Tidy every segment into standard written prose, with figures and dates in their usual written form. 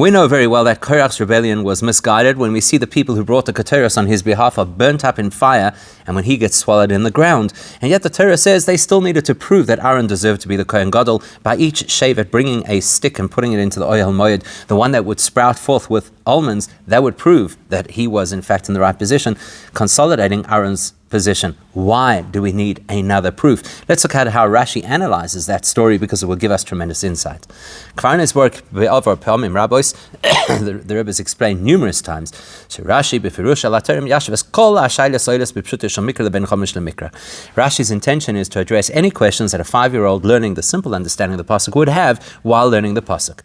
We know very well that Korach's rebellion was misguided when we see the people who brought the Keteros on his behalf are burnt up in fire and when he gets swallowed in the ground. And yet the Torah says they still needed to prove that Aharon deserved to be the Kohen Gadol by each shevet bringing a stick and putting it into the Ohel Moed, the one that would sprout forth with almonds. That would prove that he was in fact in the right position, consolidating Aaron's position. Why do we need another proof? Let's look at how Rashi analyzes that story because it will give us tremendous insight. Kvarnes work over Rabbis, the Rebbe has explained numerous times. So Rashi befirush alaterim yashves kol ashayla soiles b'pshute shel mikra leben chomish lemikra. Rashi's intention is to address any questions that a 5-year-old learning the simple understanding of the pasuk would have while learning the pasuk.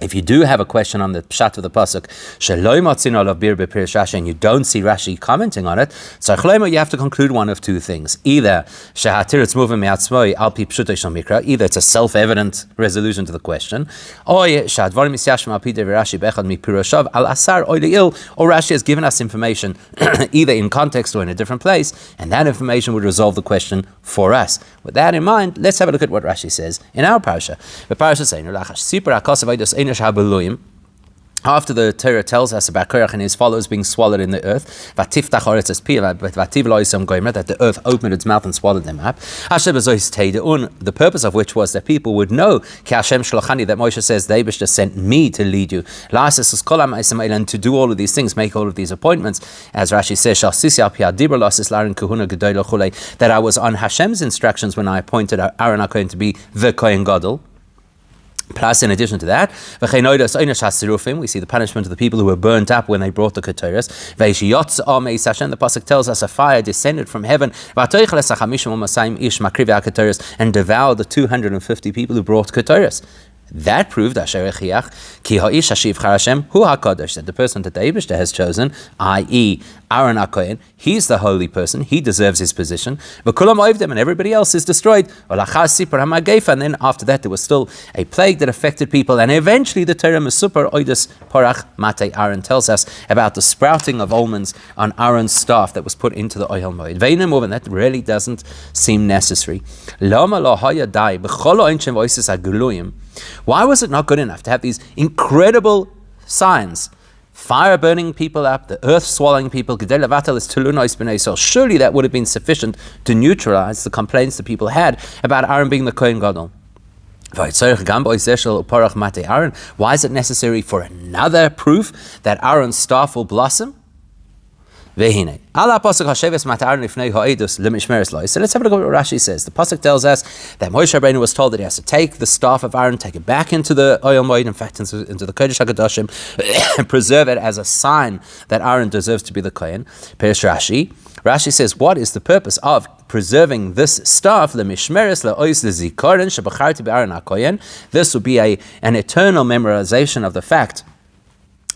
If you do have a question on the pshat of the pasuk, and you don't see Rashi commenting on it, so you have to conclude one of two things: either either it's a self-evident resolution to the question, or Rashi has given us information either in context or in a different place, and that information would resolve the question for us. With that in mind, let's have a look at what Rashi says in our parasha. The parasha is saying, after the Torah tells us about Korach and his followers being swallowed in the earth, that the earth opened its mouth and swallowed them up. The purpose of which was that people would know that Moshe says, the Eibishter sent me to lead you, and to do all of these things, make all of these appointments. As Rashi says, that I was on Hashem's instructions when I appointed Aharon HaKohen to be the Kohen Gadol. Plus, in addition to that, we see the punishment of the people who were burnt up when they brought the Keteros. The pasuk tells us a fire descended from heaven and devoured the 250 people who brought Keteros. That proved that the person that the Eibishter has chosen, i.e. Aharon HaKohen, he's the holy person, he deserves his position, and everybody else is destroyed. And then after that there was still a plague that affected people, and eventually the Torah Mesupar Oides Korach Mate Aharon tells us about the sprouting of almonds on Aaron's staff that was put into the Ohel Moed. And that really doesn't seem necessary. Why was it not good enough to have these incredible signs? Fire burning people up, the earth swallowing people. Surely that would have been sufficient to neutralize the complaints that people had about Aharon being the Kohen Gadol. Why is it necessary for another proof that Aaron's staff will blossom? So let's have a look at what Rashi says. The pasuk tells us that Moshe Rabbeinu was told that he has to take the staff of Aharon, take it back into the Ohel Moed, in fact into the Kodesh HaKadoshim, and preserve it as a sign that Aharon deserves to be the Kohen. Rashi says, what is the purpose of preserving this staff? This will be an eternal memorization of the fact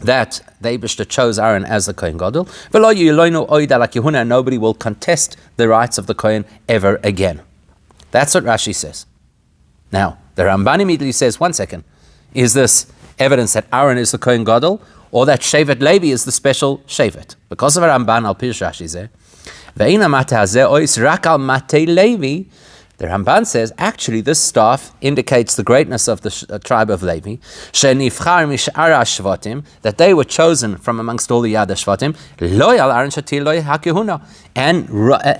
that the Eibishter chose Aharon as the Kohen Gadol. And nobody will contest the rights of the Kohen ever again. That's what Rashi says. Now, the Ramban immediately says, one second, is this evidence that Aharon is the Kohen Gadol, or that Shevet Levi is the special Shevet? Because of a Ramban, al Pirush Rashi zeh, Ve'ina mate hazeh ois rak al mate Levi. The Ramban says, actually, this staff indicates the greatness of the tribe of Levi, that they were chosen from amongst all the Yad Shvatim, and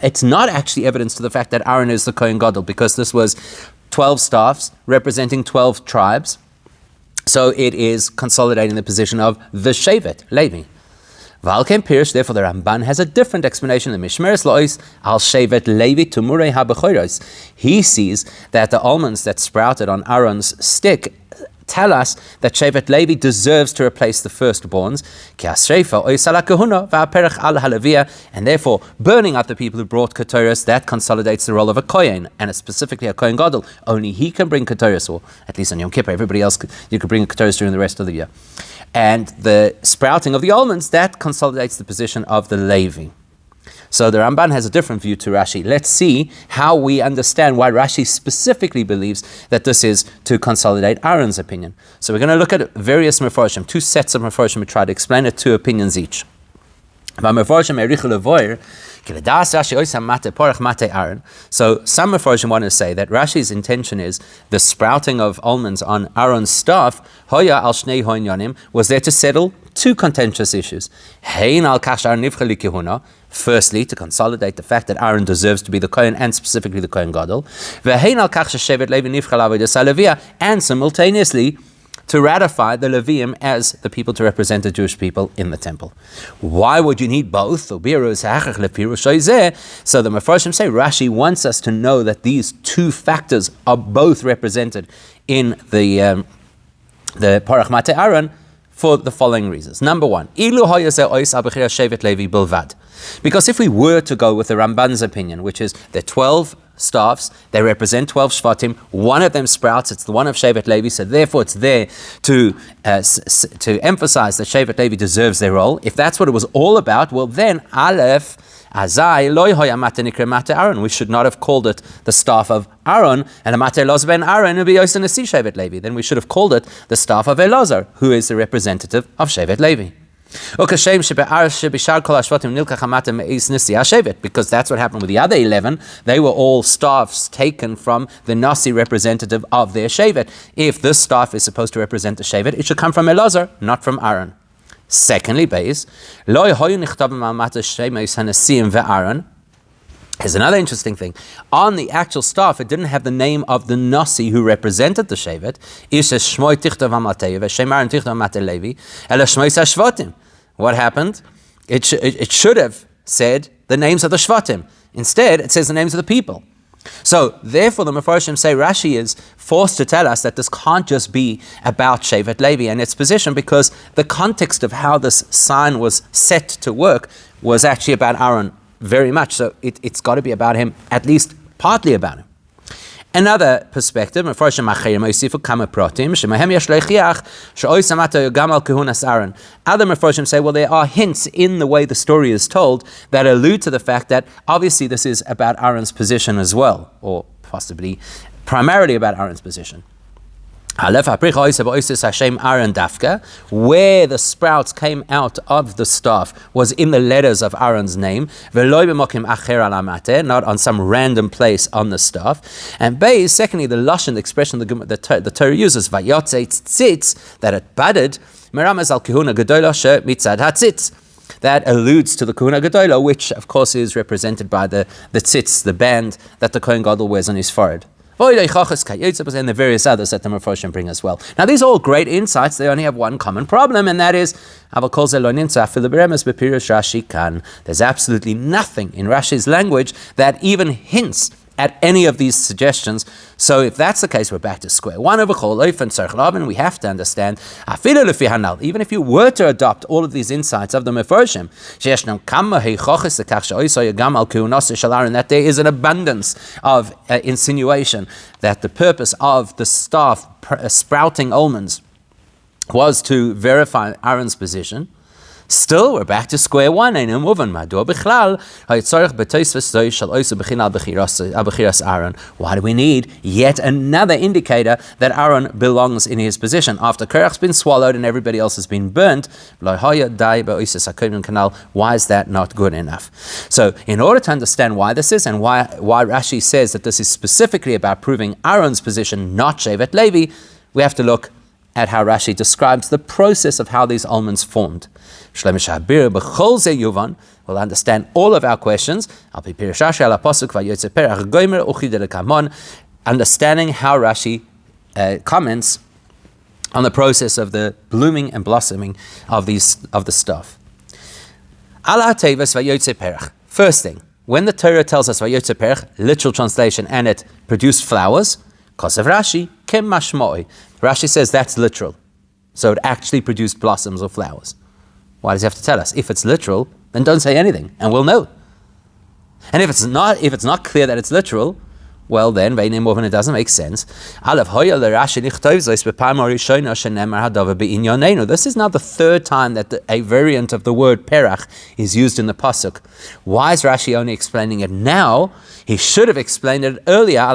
it's not actually evidence to the fact that Aharon is the Kohen Gadol, because this was 12 staffs representing 12 tribes, so it is consolidating the position of the Shevet, Levi. Therefore, the Ramban has a different explanation. The Mishmeres Lois al Shevet Levi Tumurei HaBechoros. He sees that the almonds that sprouted on Aaron's stick tell us that Shevet Levi deserves to replace the firstborns, and therefore burning up the people who brought Keteros, that consolidates the role of a Kohen, and specifically a Kohen Gadol. Only he can bring Keteros, or at least on Yom Kippur. Everybody else, you could bring Keteros during the rest of the year. And the sprouting of the almonds, that consolidates the position of the Levi. So the Ramban has a different view to Rashi. Let's see how we understand why Rashi specifically believes that this is to consolidate Aaron's opinion. So we're going to look at various Mefarshim, two sets of Mefarshim, we try to explain it, two opinions each. So some Mepharshim want to say that Rashi's intention is the sprouting of almonds on Aaron's staff was there to settle two contentious issues. Firstly, to consolidate the fact that Aaron deserves to be the Kohen and specifically the Kohen Gadol, and simultaneously to ratify the Levium as the people to represent the Jewish people in the temple. Why would you need both? So the Mepharshim say Rashi wants us to know that these two factors are both represented in the Korach Mate Aaron for the following reasons. Number one, because if we were to go with the Ramban's opinion, which is the 12 staffs, they represent 12 Shvatim, one of them sprouts, it's the one of Shevet Levi, so therefore it's there to emphasize that Shevet Levi deserves their role. If that's what it was all about, well then, Aleph, Azai, Loi Hoya Mate Nikra Mate Aaron, we should not have called it the staff of Aaron, and Mate Elazar ben Aaron would be Yosin Nasi Shevet Levi, then we should have called it the staff of Elazar, who is the representative of Shevet Levi. Because that's what happened with the other 11. They were all staffs taken from the Nasi representative of their Shevet. If this staff is supposed to represent the Shevet, it should come from Elazar, not from Aaron. Secondly, here's another interesting thing. On the actual staff, it didn't have the name of the Nasi who represented the Shevet. What happened? It should have said the names of the Shvatim. Instead, it says the names of the people. So, therefore, the Mepharshim say Rashi is forced to tell us that this can't just be about Shevet Levi and its position, because the context of how this sign was set to work was actually about Aaron very much. So, it's got to be about him, at least partly about him. Another perspective, other Mepharshim say, well, there are hints in the way the story is told that allude to the fact that obviously this is about Aaron's position as well, or possibly primarily about Aaron's position. Where the sprouts came out of the staff was in the letters of Aaron's name, not on some random place on the staff. And secondly, the lashon, the expression the Torah uses, that it budded, that alludes to the Kahuna Gedola, which of course is represented by the tzitz, the band that the Kohen Gadol wears on his forehead. And the various others that the Mepharshim bring as well. Now, these are all great insights. They only have one common problem, and that is, there's absolutely nothing in Rashi's language that even hints at any of these suggestions. So if that's the case, we're back to square one. We have to understand, even if you were to adopt all of these insights of the Mepharshim, that there is an abundance of insinuation that the purpose of the staff sprouting almonds was to verify Aaron's position. Still, we're back to square one. Why do we need yet another indicator that Aaron belongs in his position? After Korach's been swallowed and everybody else has been burnt, why is that not good enough? So, in order to understand why this is and why Rashi says that this is specifically about proving Aaron's position, not Shevet Levi, we have to look at how Rashi describes the process of how these almonds formed. We'll understand all of our questions. Understanding how Rashi comments on the process of the blooming and blossoming of the stuff. First thing, when the Torah tells us vayotze perach, literal translation, and it produced flowers, kosev Rashi kem mashmoi. Rashi says that's literal. So it actually produced blossoms or flowers. Why does he have to tell us? If it's literal, then don't say anything, and we'll know. And if it's not clear that it's literal, Well then, it doesn't make sense. This is now the third time that a variant of the word perach is used in the pasuk. Why is Rashi only explaining it now? He should have explained it earlier,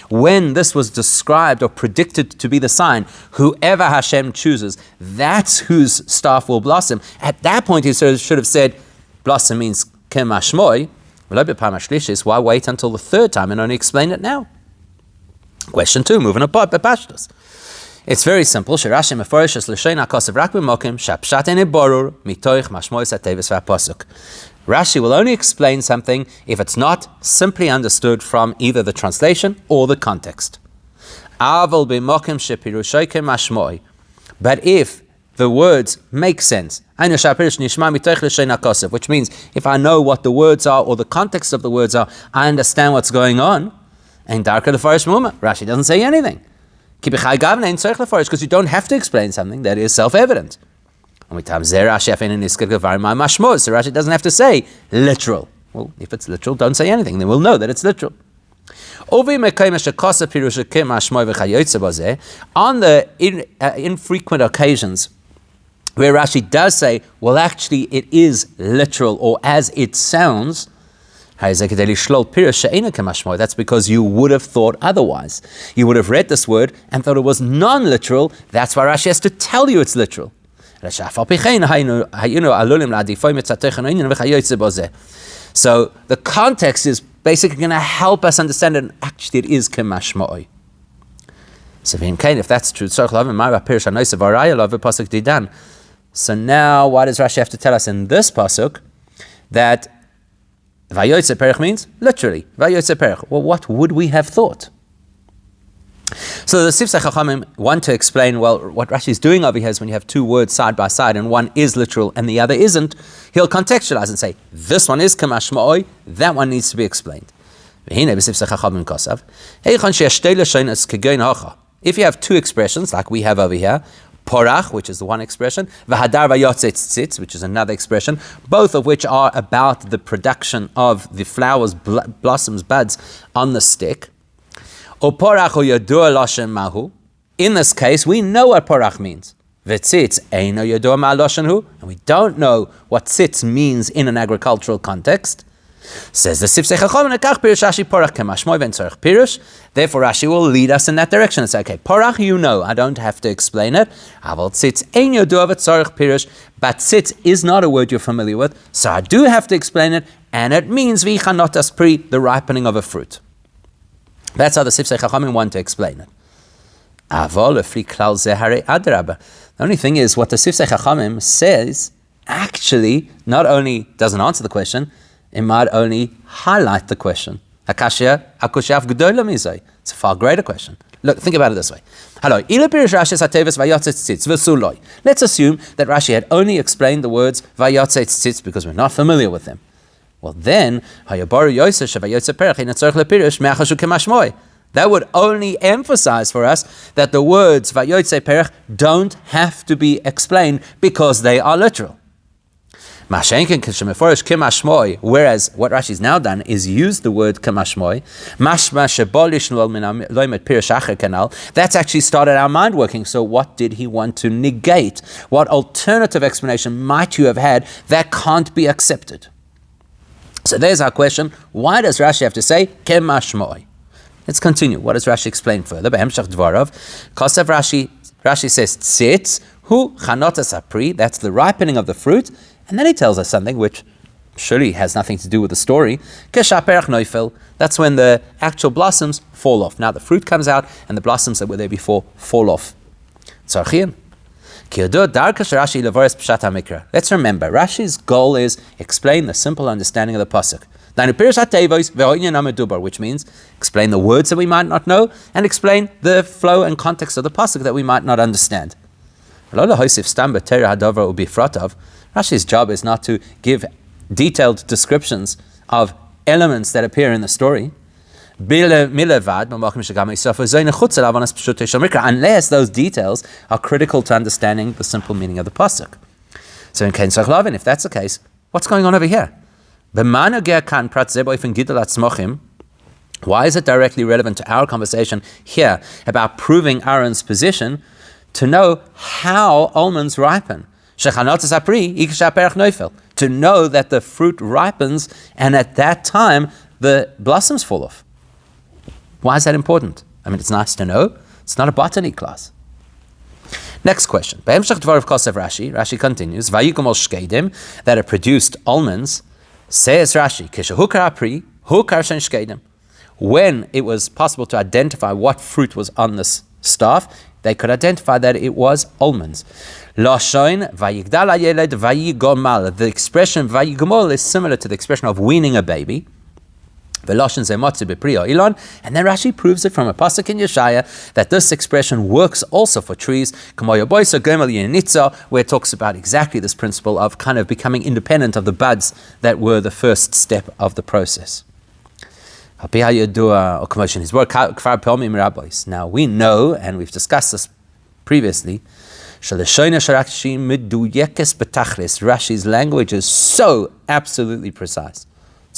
when this was described or predicted to be the sign. Whoever Hashem chooses, that's whose staff will blossom. At that point, he should have said, blossom means kemashmoi. Why wait until the third time and only explain it now? Question 2, moving apart, bepashtus. It's very simple. Rashi will only explain something if it's not simply understood from either the translation or the context. But if the words make sense, which means if I know what the words are or the context of the words are, I understand what's going on. And Rashi doesn't say anything. Because you don't have to explain something that is self-evident. So Rashi doesn't have to say literal. Well, if it's literal, don't say anything. Then we'll know that it's literal. On the infrequent occasions where Rashi does say, well, actually, it is literal, or as it sounds, that's because you would have thought otherwise. You would have read this word and thought it was non-literal. That's why Rashi has to tell you it's literal. So the context is basically going to help us understand that actually it is kemashmoi. So if that's true, so now why does Rashi have to tell us in this pasuk that vayotze perich means literally vayotze perich? Well, what would we have thought? So the Sifsei Chachamim want to explain, well, what Rashi is doing over here is when you have two words side by side and one is literal and the other isn't, he'll contextualize and say, this one is kamashma'oi, that one needs to be explained. If you have two expressions, like we have over here, Korach, which is the one expression, v'hadar vayotze tzitz, which is another expression, both of which are about the production of the flowers, blossoms, buds on the stick. In this case, we know what porach means. And we don't know what tzitz means in an agricultural context. Says the Sifsei Chachamim, therefore Rashi will lead us in that direction and say, okay, porach you know, I don't have to explain it. But tzitz is not a word you're familiar with, so I do have to explain it, and it means the ripening of a fruit. That's how the Sifsei Chachamim want to explain it. The only thing is, what the Sifsei Chachamim says actually not only doesn't answer the question, it might only highlight the question. It's a far greater question. Look, think about it this way. Let's assume that Rashi had only explained the words vayotze tzitz because we're not familiar with them. Well then, that would only emphasize for us that the words vayotze perach don't have to be explained because they are literal. Whereas what Rashi's now done is use the word kamashmoi. That's actually started our mind working. So what did he want to negate? What alternative explanation might you have had that can't be accepted? So there's our question. Why does Rashi have to say kemashmoi? Let's continue. What does Rashi explain further? Rashi says tzitz hu chanotas apri. That's the ripening of the fruit. And then he tells us something which surely has nothing to do with the story. Keshaperach noifel. That's when the actual blossoms fall off. Now the fruit comes out and the blossoms that were there before fall off. Tzarchien. Let's remember, Rashi's goal is explain the simple understanding of the pasuk. Which means explain the words that we might not know and explain the flow and context of the pasuk that we might not understand. Rashi's job is not to give detailed descriptions of elements that appear in the story. Unless those details are critical to understanding the simple meaning of the pasuk. So in Ken Sachlavin, if that's the case, what's going on over here? Why is it directly relevant to our conversation here about proving Aaron's position to know how almonds ripen? To know that the fruit ripens and at that time the blossoms fall off. Why is that important? I mean, it's nice to know. It's not a botany class. Next question. Rashi continues, that it produced almonds. Says Rashi, when it was possible to identify what fruit was on this staff, they could identify that it was almonds. The expression vayigomol is similar to the expression of weaning a baby. And then Rashi proves it from a pasuk in Yeshaya that this expression works also for trees, where it talks about exactly this principle of kind of becoming independent of the buds that were the first step of the process. Now we know, and we've discussed this previously, Rashi's language is so absolutely precise.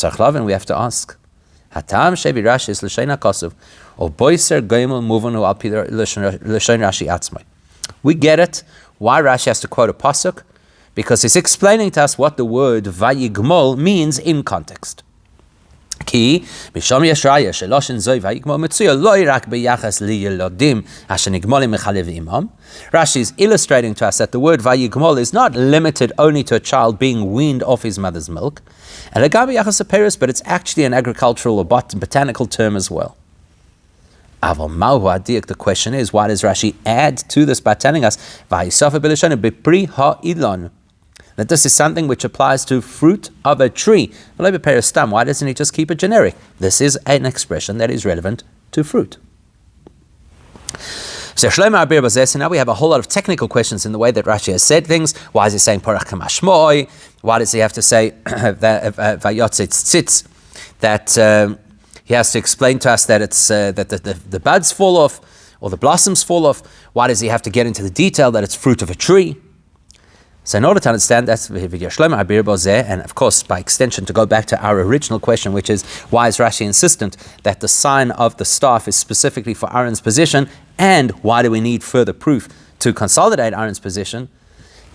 And we have to ask, we get it, why Rashi has to quote a pasuk, because he's explaining to us what the word vayigmol means in context. Rashi is illustrating to us that the word vayigmol is not limited only to a child being weaned off his mother's milk, but it's actually an agricultural or botanical term as well. The question is, why does Rashi add to this by telling us that this is something which applies to fruit of a tree? Why doesn't he just keep it generic? This is an expression that is relevant to fruit. So now we have a whole lot of technical questions in the way that Rashi has said things. Why is he saying Korach kamashmoi? Why does he have to say that he has to explain to us that it's that the buds fall off or the blossoms fall off? Why does he have to get into the detail that it's fruit of a tree? So in order to understand that, and of course by extension to go back to our original question, which is why is Rashi insistent that the sign of the staff is specifically for Aaron's position, and why do we need further proof to consolidate Aaron's position?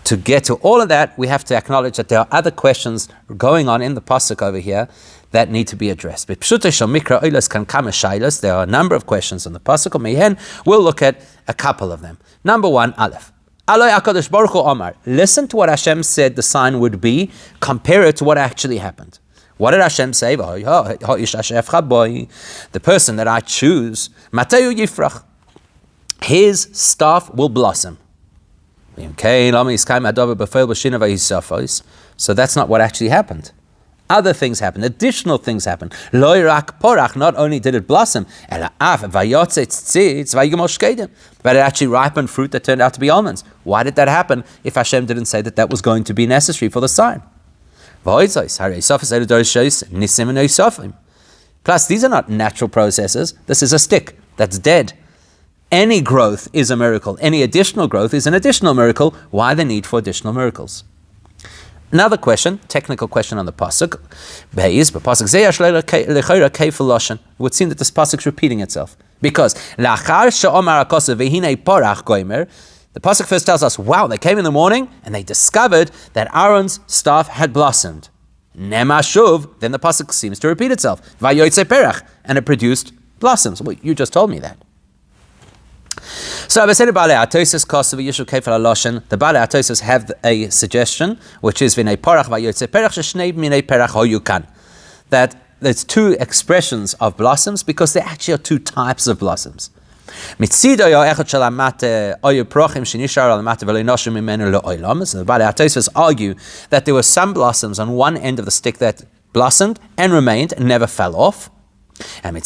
To get to all of that, we have to acknowledge that there are other questions going on in the pasuk over here that need to be addressed. There are a number of questions in the pasuk. We'll look at a couple of them. Number one, Aleph. Listen to what Hashem said the sign would be, compare it to what actually happened. What did Hashem say? The person that I choose, his staff will blossom. So that's not what actually happened. Other things happened, additional things happened. Not only did it blossom, but it actually ripened fruit that turned out to be almonds. Why did that happen if Hashem didn't say that that was going to be necessary for the sign? Plus, these are not natural processes. This is a stick that's dead. Any growth is a miracle. Any additional growth is an additional miracle. Why the need for additional miracles? Another question, technical question on the pasuk. It would seem that this pasuk is repeating itself. Because the pasuk first tells us, wow, they came in the morning and they discovered that Aaron's staff had blossomed. Nemashuv, then the pasuk seems to repeat itself. And it produced blossoms. Well, you just told me that. So the Balei Atosos have a suggestion, which is that there's two expressions of blossoms because there actually are two types of blossoms. So the Balei Atosos argue that there were some blossoms on one end of the stick that blossomed and remained and never fell off. And and on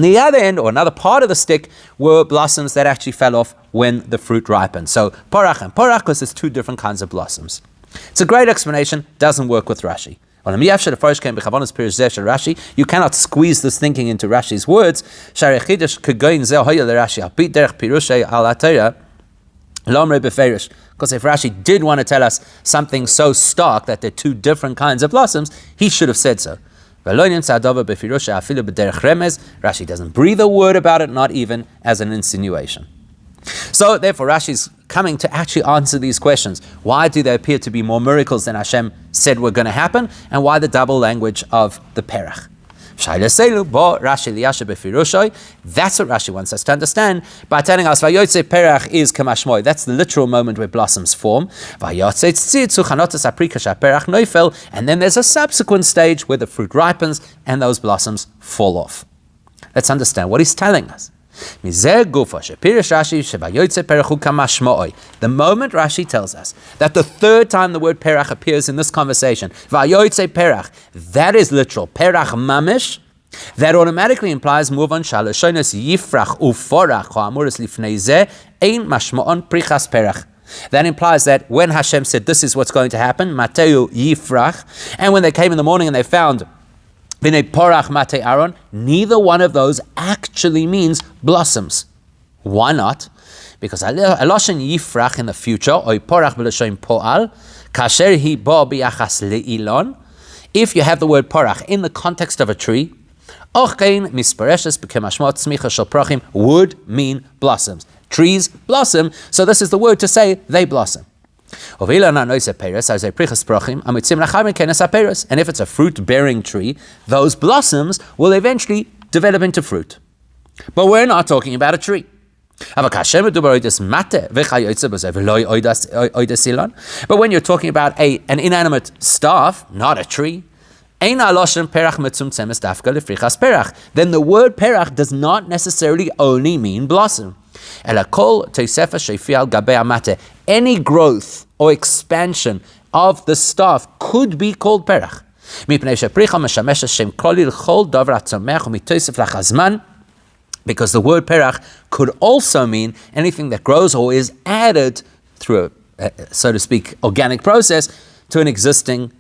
the other end, or another part of the stick, were blossoms that actually fell off when the fruit ripened. So Korach and Korach, because there's two different kinds of blossoms. It's a great explanation, doesn't work with Rashi. You cannot squeeze this thinking into Rashi's words. Because if Rashi did want to tell us something so stark that they're two different kinds of blossoms, he should have said so. Rashi doesn't breathe a word about it, not even as an insinuation. So therefore Rashi's coming to actually answer these questions. Why do there appear to be more miracles than Hashem said were going to happen? And why the double language of the Perach? That's what Rashi wants us to understand by telling us Vayotze Perach is Kamashmoy. That's the literal moment where blossoms form. And then there's a subsequent stage where the fruit ripens and those blossoms fall off. Let's understand what he's telling us. The moment Rashi tells us that the third time the word Perach appears in this conversation, Vayotze Perach, that is literal, Perach mamish, that automatically implies Muvan Shaloshonos Yifrach Uforach Ha'amuris Lifnei Zeh Ein Mashma'on Prichas Perach. That implies that when Hashem said this is what's going to happen, Mateu Yifrach, and when they came in the morning and they found B'nei Porach Matei Aharon, neither one of those actually means blossoms. Why not? Because Eloshen Yifrach in the future, Oy Porach B'Lashon Po'al, Kasher Hi Bo B'Yachas Le'ilon, if you have the word Porach in the context of a tree, Ochein Mispareshes B'Kemashmot Smicha Shel Prochim would mean blossoms. Trees blossom, so this is the word to say they blossom. And if it's a fruit-bearing tree, those blossoms will eventually develop into fruit. But we're not talking about a tree. But when you're talking about an inanimate staff, not a tree, then the word perach does not necessarily only mean blossom. Any growth or expansion of the staff could be called perach. Because the word perach could also mean anything that grows or is added through a, so to speak, organic process to an existing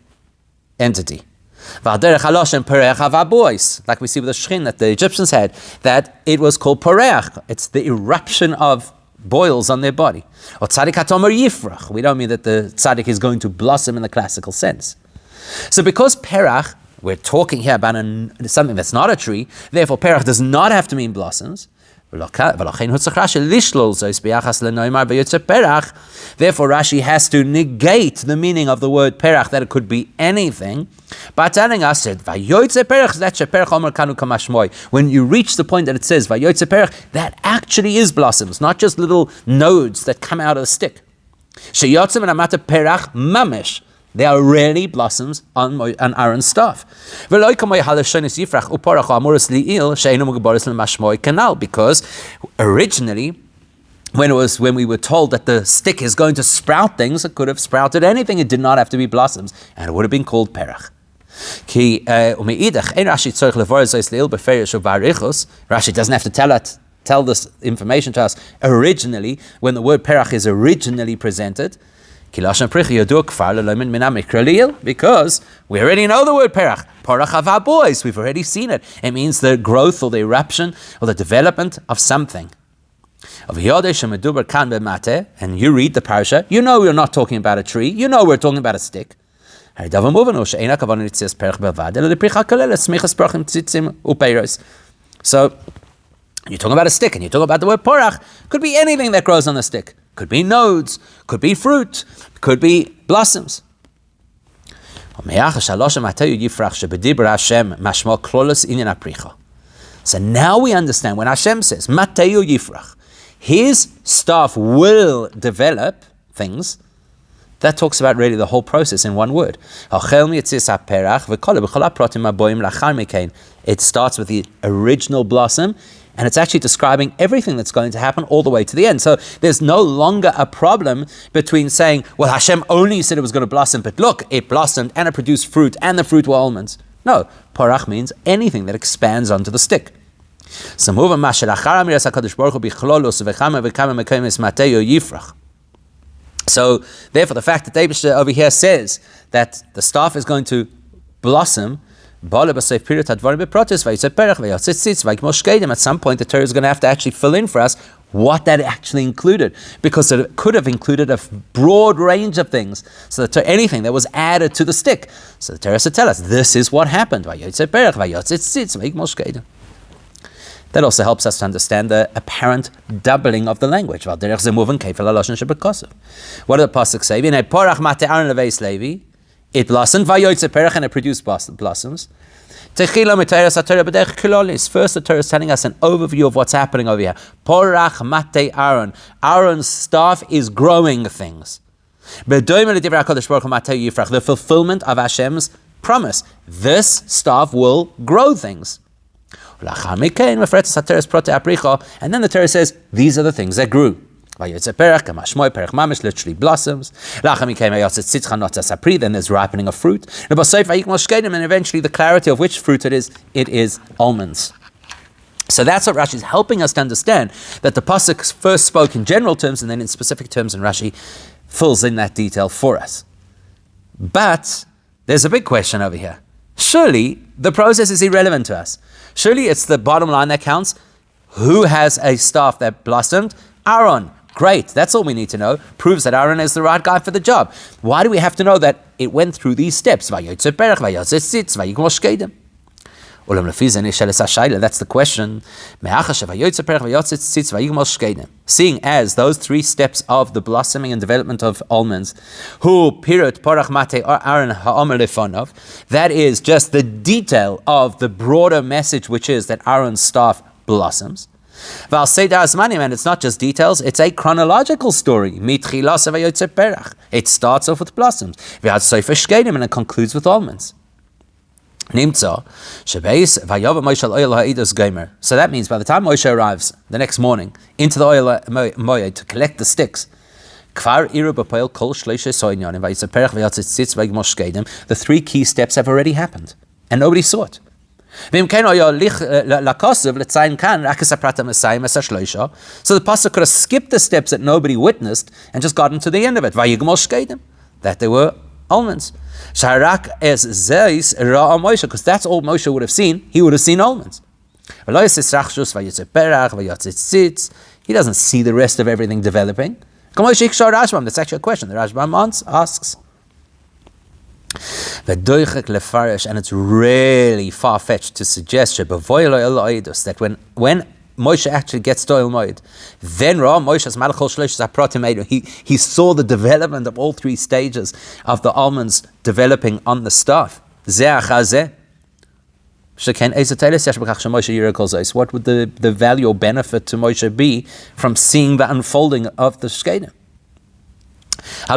entity. Like we see with the shchin that the Egyptians had, that it was called poreach. It's the eruption of boils on their body. Or tzaddik hatomer yifrach. We don't mean that the tzaddik is going to blossom in the classical sense. So because perach, we're talking here about something that's not a tree, therefore perach does not have to mean blossoms. Therefore Rashi has to negate the meaning of the word perach, that it could be anything, by telling us that when you reach the point that it says Vayotze perach, that actually is blossoms, not just little nodes that come out of the stick. They are really blossoms on Aharon's staff. Because originally, when we were told that the stick is going to sprout things, it could have sprouted anything. It did not have to be blossoms, and it would have been called perach. Rashi doesn't have to tell this information to us originally, when the word perach is originally presented. Because we already know the word perach. Porach of our boys, we've already seen it. It means the growth or the eruption or the development of something. And you read the parasha, you know we're not talking about a tree, you know we're talking about a stick. So you're talking about a stick and you're talking about the word porach. Could be anything that grows on the stick. Could be nodes, could be fruit, could be blossoms. So now we understand when Hashem says, Mateu Yifrach, his staff will develop things. That talks about really the whole process in one word. It starts with the original blossom, and it's actually describing everything that's going to happen all the way to the end. So there's no longer a problem between saying, well, Hashem only said it was going to blossom, but look, it blossomed and it produced fruit, and the fruit were almonds. No, porach means anything that expands onto the stick. So therefore the fact that David over here says that the staff is going to blossom, at some point the Torah is going to have to actually fill in for us what that actually included, because it could have included a broad range of things. So that anything that was added to the stick. So the Torah should tell us, this is what happened. That also helps us to understand the apparent doubling of the language. What did the pasuk say? It blossomed, and it produced blossoms. First, the Torah is telling us an overview of what's happening over here. Korach mate Aharon. Aaron's staff is growing things. The fulfillment of Hashem's promise. This staff will grow things. And then the Torah says, these are the things that grew. Literally blossoms. Then there's ripening of fruit. And eventually the clarity of which fruit it is almonds. So that's what Rashi is helping us to understand, that the pasuk first spoke in general terms and then in specific terms, and Rashi fills in that detail for us. But there's a big question over here. Surely the process is irrelevant to us. Surely it's the bottom line that counts. Who has a staff that blossomed? Aharon. Great, that's all we need to know. Proves that Aharon is the right guy for the job. Why do we have to know that it went through these steps? That's the question. Seeing as those three steps of the blossoming and development of almonds, that is just the detail of the broader message, which is that Aaron's staff blossoms. And it's not just details, it's a chronological story. It starts off with blossoms, and it concludes with almonds. So that means by the time Moshe arrives the next morning into the oil moed to collect the sticks, the three key steps have already happened, and nobody saw it. So the pasuk could have skipped the steps that nobody witnessed and just gotten to the end of it. That they were almonds. Because that's all Moshe would have seen. He would have seen almonds. He doesn't see the rest of everything developing. That's actually a question the Rashbam asks. And it's really far-fetched to suggest that when Moshe actually gets to Oil Moed, then he saw the development of all three stages of the almonds developing on the staff. What would the value or benefit to Moshe be from seeing the unfolding of the Shkedim? The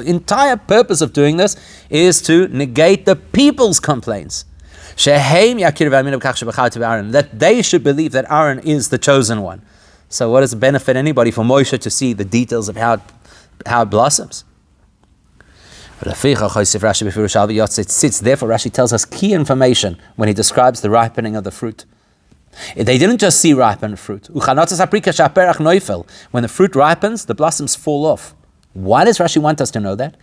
entire purpose of doing this is to negate the people's complaints. That they should believe that Aharon is the chosen one. So what does it benefit anybody for Moshe to see the details of how it blossoms? Therefore Rashi tells us key information when he describes the ripening of the fruit. They didn't just see ripened fruit. When the fruit ripens, the blossoms fall off. Why does Rashi want us to know that?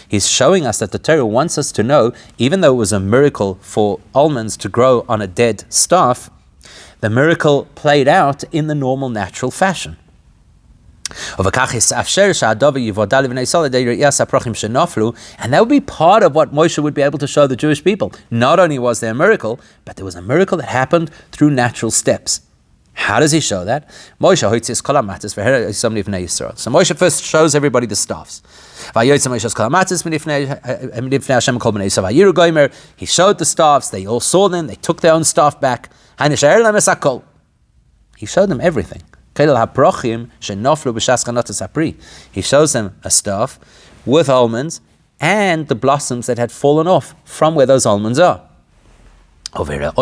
He's showing us that the Torah wants us to know, even though it was a miracle for almonds to grow on a dead staff, the miracle played out in the normal, natural fashion. And that would be part of what Moshe would be able to show the Jewish people. Not only was there a miracle, but there was a miracle that happened through natural steps. How does he show that? So Moshe first shows everybody the staffs. He showed the staffs, they all saw them, they took their own staff back. He showed them everything. He shows them a staff with almonds and the blossoms that had fallen off from where those almonds are. When the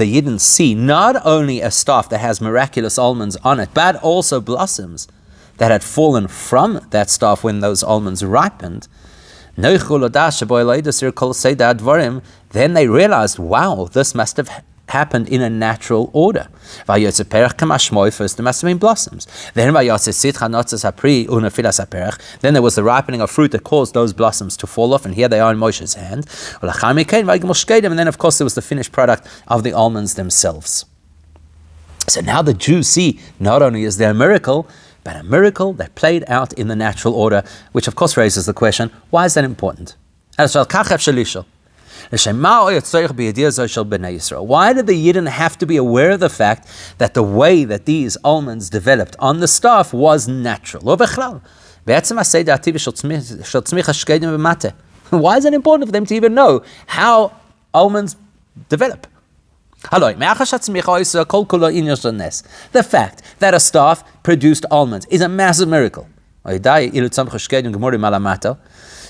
Yidden see not only a staff that has miraculous almonds on it, but also blossoms that had fallen from that staff when those almonds ripened, then they realized, wow, this must have happened in a natural order. First, there must have been blossoms. Then there was the ripening of fruit that caused those blossoms to fall off, and here they are in Moshe's hand. And then, of course, there was the finished product of the almonds themselves. So now the Jews see not only is there a miracle, but a miracle that played out in the natural order, which of course raises the question, why is that important? Why did the Yidden have to be aware of the fact that the way that these almonds developed on the staff was natural? Why is it important for them to even know how almonds develop? The fact that a staff produced almonds is a massive miracle.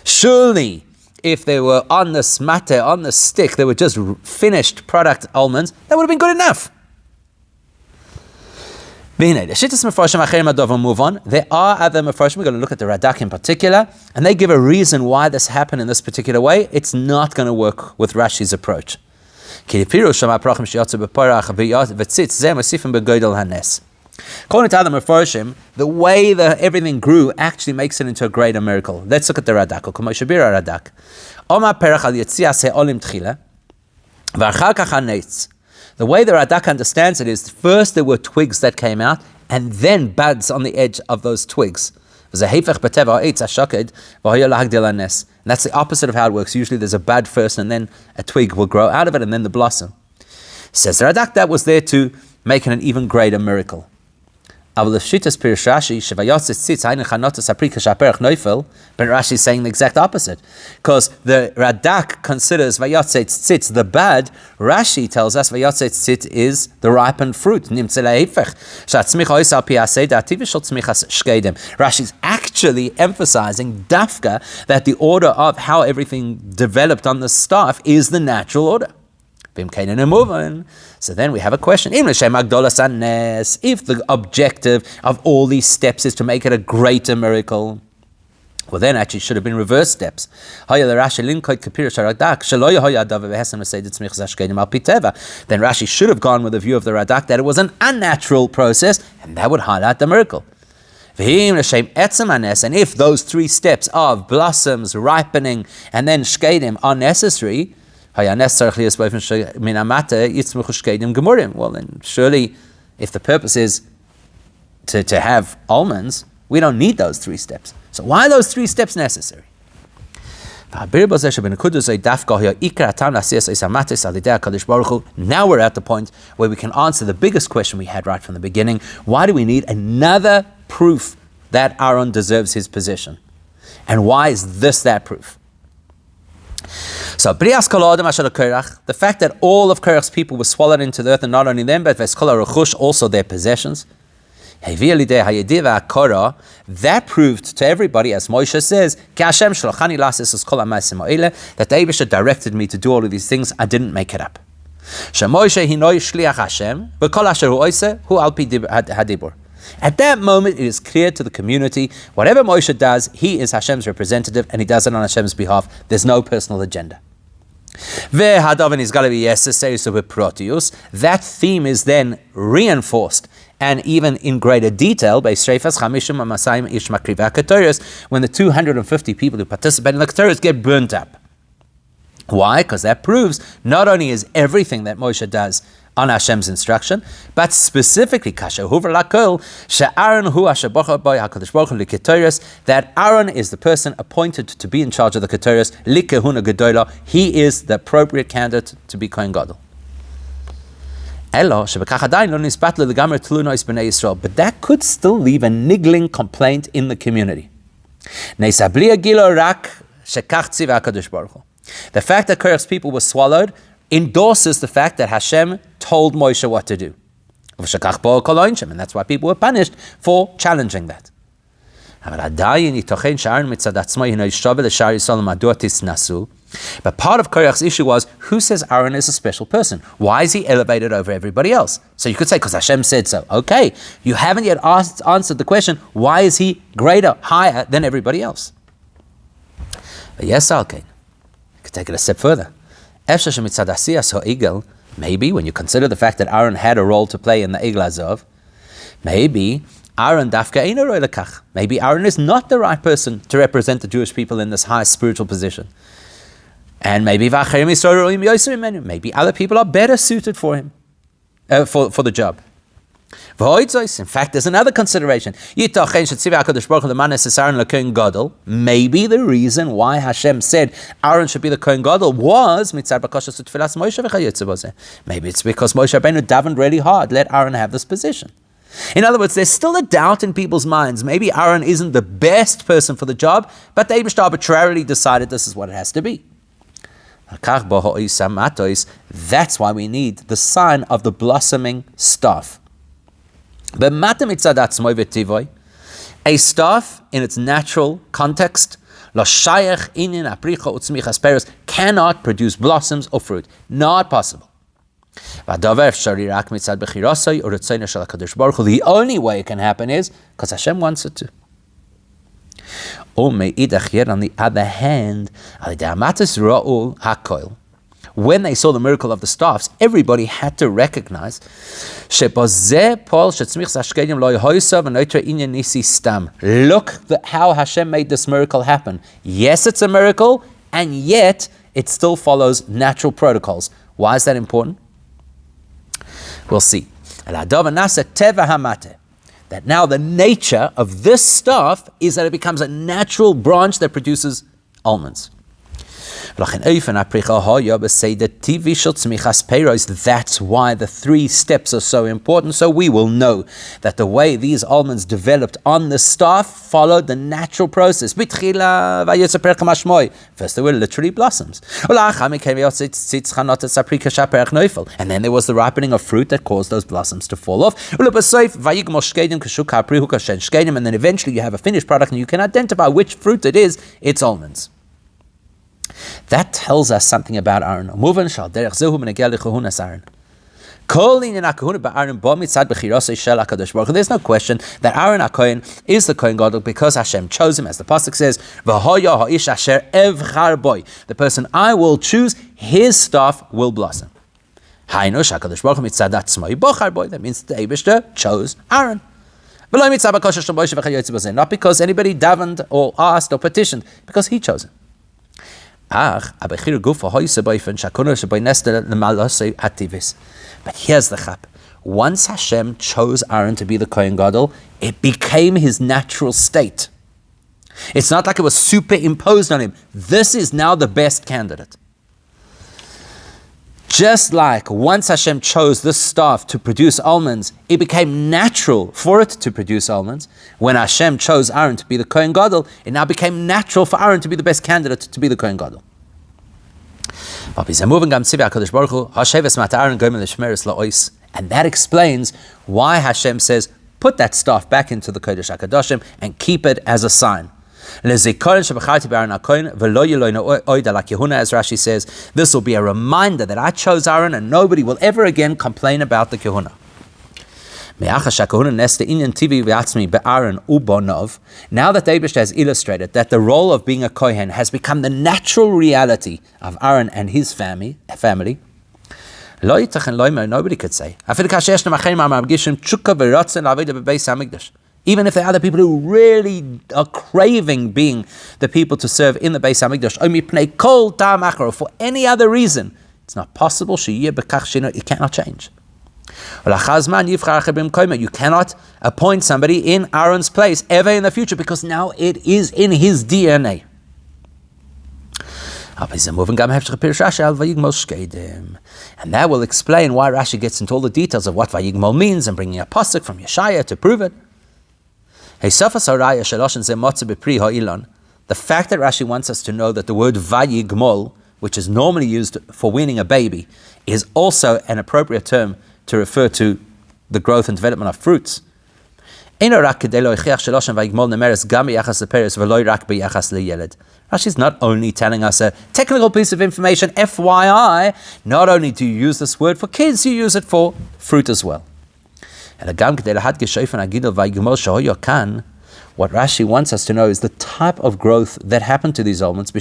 Surely, if they were on the smate, on the stick, they were just finished product almonds, that would have been good enough. Move on. There are other Mefarshim. We're going to look at the Radak in particular, and they give a reason why this happened in this particular way. It's not going to work with Rashi's approach. According to other Mefarshim, the way that everything grew actually makes it into a greater miracle. Let's look at the Radak. The way the Radak understands it is, first there were twigs that came out, and then buds on the edge of those twigs. And that's the opposite of how it works. Usually there's a bud first, and then a twig will grow out of it, and then the blossom. Says the Radak, that was there to make it an even greater miracle. But Rashi is saying the exact opposite. Because the Radak considers Vayotze tzitz the bud, Rashi tells us Vayotze tzitz is the ripened fruit. Rashi is actually emphasizing dafka that the order of how everything developed on the staff is the natural order. So then we have a question. If the objective of all these steps is to make it a greater miracle, well then actually it should have been reverse steps. Then Rashi should have gone with the view of the Radak that it was an unnatural process, and that would highlight the miracle. And if those three steps of blossoms, ripening, and then shkedim are necessary, well then surely, if the purpose is to have almonds, we don't need those three steps. So why are those three steps necessary? Now we're at the point where we can answer the biggest question we had right from the beginning. Why do we need another proof that Aharon deserves his position? And why is this that proof? So, the fact that all of Korach's people were swallowed into the earth, and not only them, but also their possessions, that proved to everybody, as Moshe says, that the Eibusha directed me to do all of these things. I didn't make it up. At that moment, it is clear to the community, whatever Moshe does, he is Hashem's representative, and he does it on Hashem's behalf. There's no personal agenda. That theme is then reinforced, and even in greater detail, by when the 250 people who participate in the Keteros get burnt up. Why? Because that proves not only is everything that Moshe does on Hashem's instruction, but specifically that Aharon is the person appointed to be in charge of the Keteros, he is the appropriate candidate to be Kohen Gadol. But that could still leave a niggling complaint in the community. The fact that Korach's people were swallowed endorses the fact that Hashem told Moshe what to do. And that's why people were punished for challenging that. But part of Korach's issue was, who says Aharon is a special person? Why is he elevated over everybody else? So you could say, because Hashem said so. Okay, you haven't yet answered the question, why is he greater, higher than everybody else? But yes, okay. You could take it a step further. Maybe when you consider the fact that Aharon had a role to play in the Egel Hazov, maybe Aharon dafka eino roi lekach. Maybe Aharon is not the right person to represent the Jewish people in this high spiritual position. And maybe other people are better suited for him, for the job. In fact, there's another consideration. Maybe the reason why Hashem said Aharon should be the Kohen Gadol was maybe it's because Moshe Rabbeinu davened really hard, let Aharon have this position. In other words, there's still a doubt in people's minds. Maybe Aharon isn't the best person for the job, but the Eibishter arbitrarily decided this is what it has to be. That's why we need the sign of the blossoming staff. A staff in its natural context cannot produce blossoms or fruit. Not possible. The only way it can happen is because Hashem wants it to. On the other hand, when they saw the miracle of the staffs, everybody had to recognize look how Hashem made this miracle happen. Yes, it's a miracle, and yet it still follows natural protocols. Why is that important? We'll see. That now the nature of this staff is that it becomes a natural branch that produces almonds. That's why the 3 steps are so important, so we will know that the way these almonds developed on the staff followed the natural process. First they were literally blossoms. And then there was the ripening of fruit that caused those blossoms to fall off. And then eventually you have a finished product and you can identify which fruit it is. It's almonds. That tells us something about Aharon. There's no question that Aharon HaKohen is the Kohen Gadol because Hashem chose him, as the pasuk says, the person I will choose, his staff will blossom. That means the Eibishter chose Aharon. Not because anybody davened or asked or petitioned, because he chose him. But here's the chap. Once Hashem chose Aharon to be the Kohen Gadol, it became his natural state. It's not like it was superimposed on him. This is now the best candidate. Just like once Hashem chose this staff to produce almonds, it became natural for it to produce almonds. When Hashem chose Aharon to be the Kohen Gadol, it now became natural for Aharon to be the best candidate to be the Kohen Gadol. And that explains why Hashem says, put that staff back into the Kodesh HaKadoshim and keep it as a sign. As Rashi says, this will be a reminder that I chose Aharon and nobody will ever again complain about the Kehuna. Now that the Eibishter has illustrated that the role of being a Kohen has become the natural reality of Aharon and his family, nobody could say, even if there are other people who really are craving being the people to serve in the Beis HaMikdash, or for any other reason, it's not possible. It cannot change. You cannot appoint somebody in Aaron's place ever in the future because now it is in his DNA. And that will explain why Rashi gets into all the details of what Vayigmol means and bringing a pasuk from Yeshaya to prove it. The fact that Rashi wants us to know that the word Vayigmol, which is normally used for weaning a baby, is also an appropriate term to refer to the growth and development of fruits. Rashi is not only telling us a technical piece of information, FYI, not only do you use this word for kids, you use it for fruit as well. What Rashi wants us to know is the type of growth that happened to these almonds.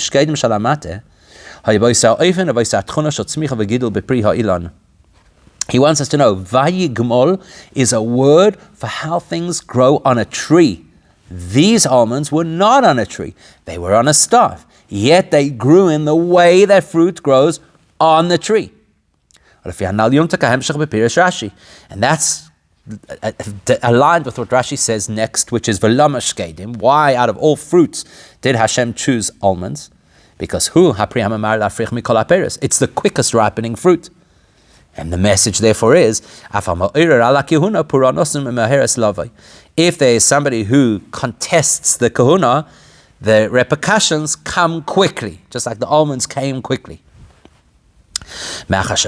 He wants us to know, Vayigmol is a word for how things grow on a tree. These almonds were not on a tree. They were on a staff. Yet they grew in the way that fruit grows on the tree. And that's aligned with what Rashi says next, which is V'lama shkedim. Why, out of all fruits, did Hashem choose almonds? Because it's the quickest ripening fruit. And the message, therefore, is if there is somebody who contests the kahuna, the repercussions come quickly, just like the almonds came quickly. Because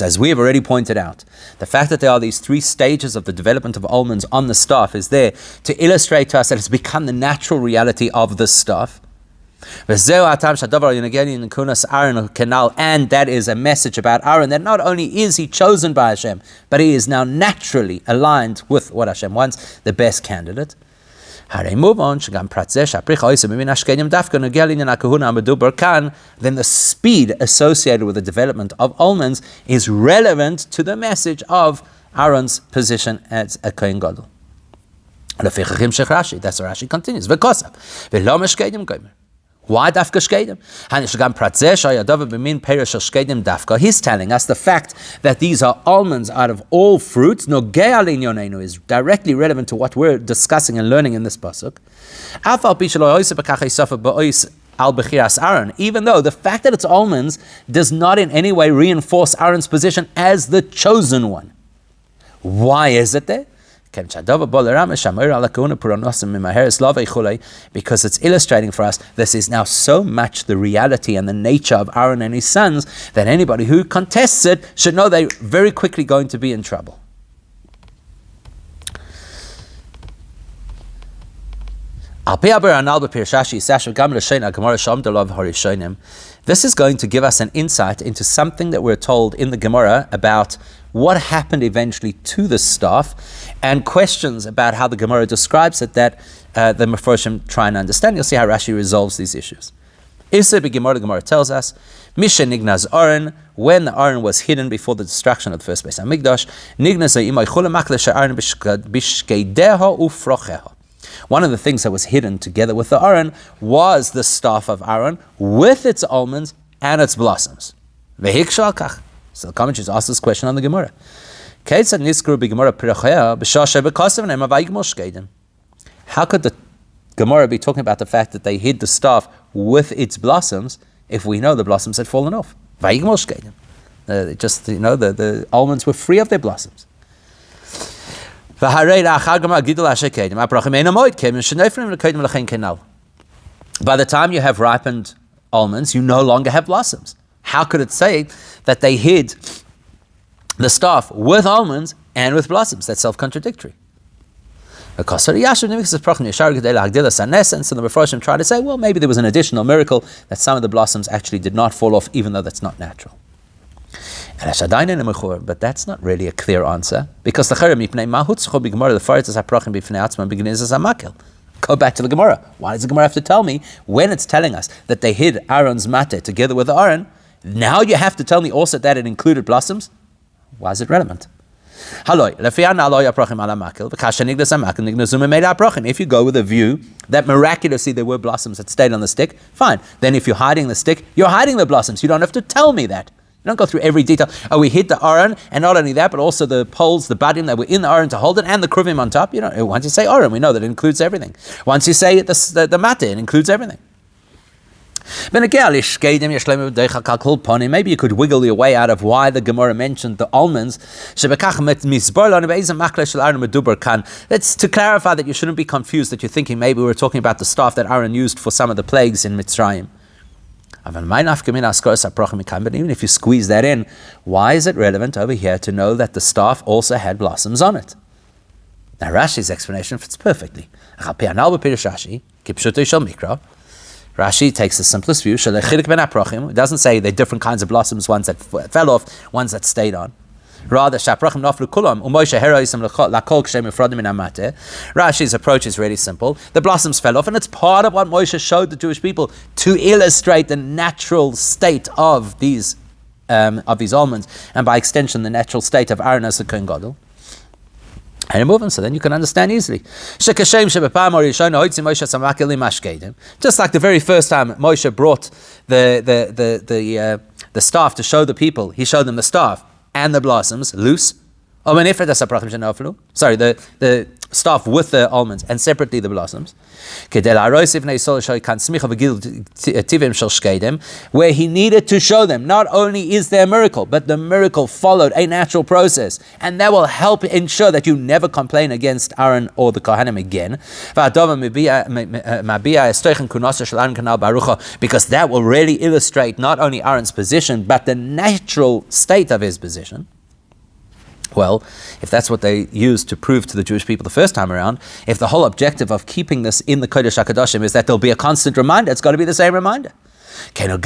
as we have already pointed out, the fact that there are these three stages of the development of almonds on the staff is there to illustrate to us that it's become the natural reality of the staff. And that is a message about Aharon, that not only is he chosen by Hashem, but he is now naturally aligned with what Hashem wants, the best candidate. Then the speed associated with the development of almonds is relevant to the message of Aaron's position as a Kohen Gadol. That's where Rashi continues. Why dafka shkedim? He's telling us the fact that these are almonds out of all fruits, is directly relevant to what we're discussing and learning in this pasuk. Even though the fact that it's almonds does not in any way reinforce Aaron's position as the chosen one. Why is it there? Because it's illustrating for us this is now so much the reality and the nature of Aharon and his sons that anybody who contests it should know they're very quickly going to be in trouble. This is going to give us an insight into something that we're told in the Gemara about what happened eventually to the staff, and questions about how the Gemara describes it that the Mefarshim try and understand. You'll see how Rashi resolves these issues. The Gemara tells us, Misha Nignaz Aharon, when the Aharon was hidden before the destruction of the first Beis HaMikdash, one of the things that was hidden together with the Aharon was the staff of Aharon with its almonds and its blossoms. So the commentaries ask this question on the Gemara. How could the Gemara be talking about the fact that they hid the staff with its blossoms if we know the blossoms had fallen off? The almonds were free of their blossoms. By the time you have ripened almonds, you no longer have blossoms. How could it say that they hid the staff with almonds and with blossoms? That's self-contradictory. And so the Mefarshim try to say, well, maybe there was an additional miracle that some of the blossoms actually did not fall off, even though that's not natural. But that's not really a clear answer, because the go back to the Gemara. Why does the Gemara have to tell me when it's telling us that they hid Aaron's mate together with Aharon? Now you have to tell me also that it included blossoms? Why is it relevant? If you go with a view that miraculously there were blossoms that stayed on the stick, fine. Then if you're hiding the stick, you're hiding the blossoms. You don't have to tell me that. You don't go through every detail. Oh, we hid the Aharon, and not only that, but also the poles, the badim that were in the Aharon to hold it, and the kruvim on top. You know, once you say Aharon, we know that it includes everything. Once you say the mate, it includes everything. Maybe you could wiggle your way out of why the Gemara mentioned the almonds. That's to clarify that you shouldn't be confused, that you're thinking maybe we're talking about the staff that Aharon used for some of the plagues in Mitzrayim. But even if you squeeze that in, why is it relevant over here to know that the staff also had blossoms on it? Now Rashi's explanation fits perfectly. Rashi takes the simplest view. It doesn't say they're different kinds of blossoms, ones that fell off, ones that stayed on. Rather, shaprachim naflu kulam u'Moshe heroism lakol kshem ufradim min hamate. Rashi's approach is really simple. The blossoms fell off, and it's part of what Moshe showed the Jewish people to illustrate the natural state of these almonds, and by extension, the natural state of Aharon as the Kohen Gadol. And you move on, so then you can understand easily. Just like the very first time Moshe brought the staff to show the people, he showed them the staff and the blossoms loose. Sorry, the staff with the almonds and separately the blossoms. Where he needed to show them, not only is there a miracle, but the miracle followed a natural process. And that will help ensure that you never complain against Aharon or the Kohanim again. Because that will really illustrate not only Aaron's position, but the natural state of his position. Well, if that's what they used to prove to the Jewish people the first time around, if the whole objective of keeping this in the Kodesh HaKadoshim is that there'll be a constant reminder, it's got to be the same reminder. The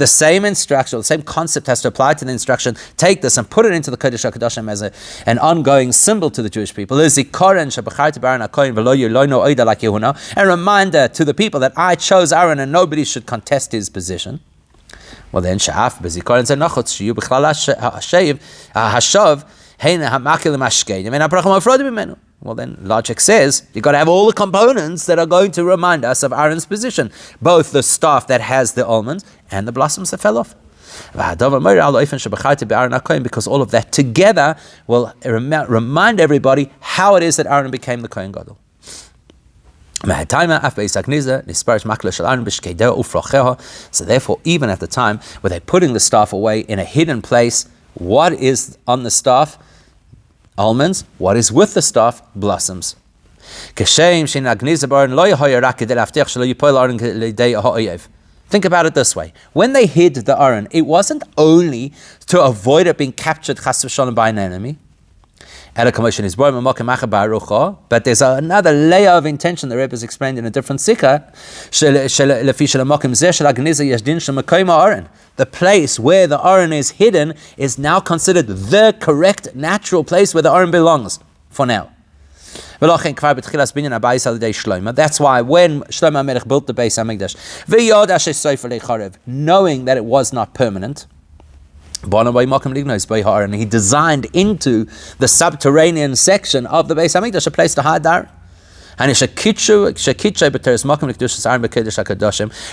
same instruction, the same concept has to apply to the instruction, take this and put it into the Kodesh HaKadoshim as an ongoing symbol to the Jewish people. A reminder to the people that I chose Aaron and nobody should contest his position. Well then, well then, logic says you've got to have all the components that are going to remind us of Aaron's position, both the staff that has the almonds and the blossoms that fell off. Because all of that together will remind everybody how it is that Aharon became the Kohen Gadol. So therefore, even at the time where they're putting the staff away in a hidden place, what is on the staff? Almonds. What is with the staff? Blossoms. Think about it this way. When they hid the Aharon, it wasn't only to avoid it being captured chas v'shalom by an enemy, but there's another layer of intention the Rebbe has explained in a different sikha. The place where the Aharon is hidden is now considered the correct natural place where the Aharon belongs for now. That's why when Shlomo HaMelech built the Beis HaMikdash, knowing that it was not permanent, and he designed into the subterranean section of the Beis HaMikdash a place to hide Aharon.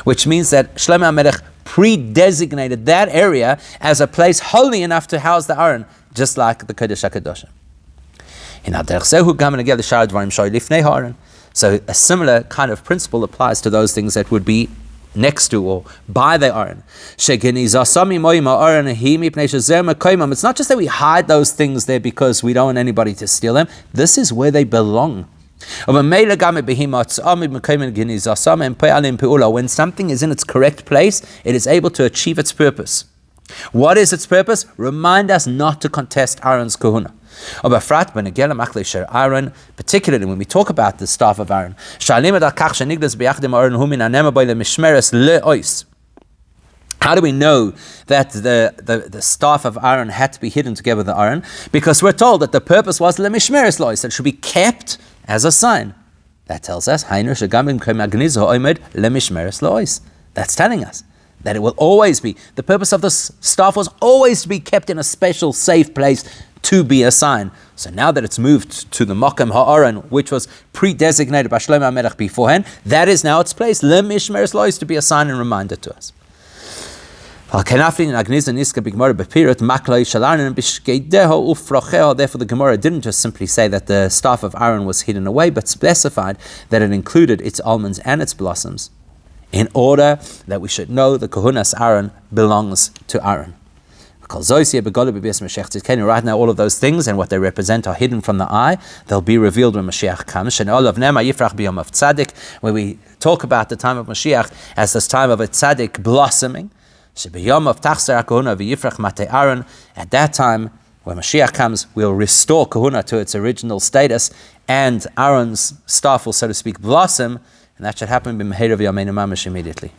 Which means that Shlomo HaMelech pre-designated that area as a place holy enough to house the Aharon, just like the Kodesh HaKadoshim. So a similar kind of principle applies to those things that would be next to or by the Aharon. It's not just that we hide those things there because we don't want anybody to steal them. This is where they belong. When something is in its correct place, it is able to achieve its purpose. What is its purpose? Remind us not to contest Aaron's kahuna. Particularly when we talk about the staff of Aharon. How do we know that the staff of Aharon had to be hidden together with the Aharon? Because we're told that the purpose was lemishmeres lois, that it should be kept as a sign. That tells us that's telling us that it will always be, the purpose of the staff was always to be kept in a special safe place to be a sign. So now that it's moved to the Mokem Ha'aron, which was pre-designated by Shlomo HaMelech beforehand, that is now its place. Lemishmeres lois, to be a sign and reminder to us. Therefore, the Gemara didn't just simply say that the staff of Aharon was hidden away, but specified that it included its almonds and its blossoms, in order that we should know the kahunas Aharon belongs to Aharon. Right now, all of those things and what they represent are hidden from the eye. They'll be revealed when Mashiach comes. Where we talk about the time of Mashiach as this time of a tzaddik blossoming. At that time, when Mashiach comes, we'll restore kahuna to its original status, and Aaron's staff will, so to speak, blossom, and that should happen b'meheirav yameinu mamash immediately.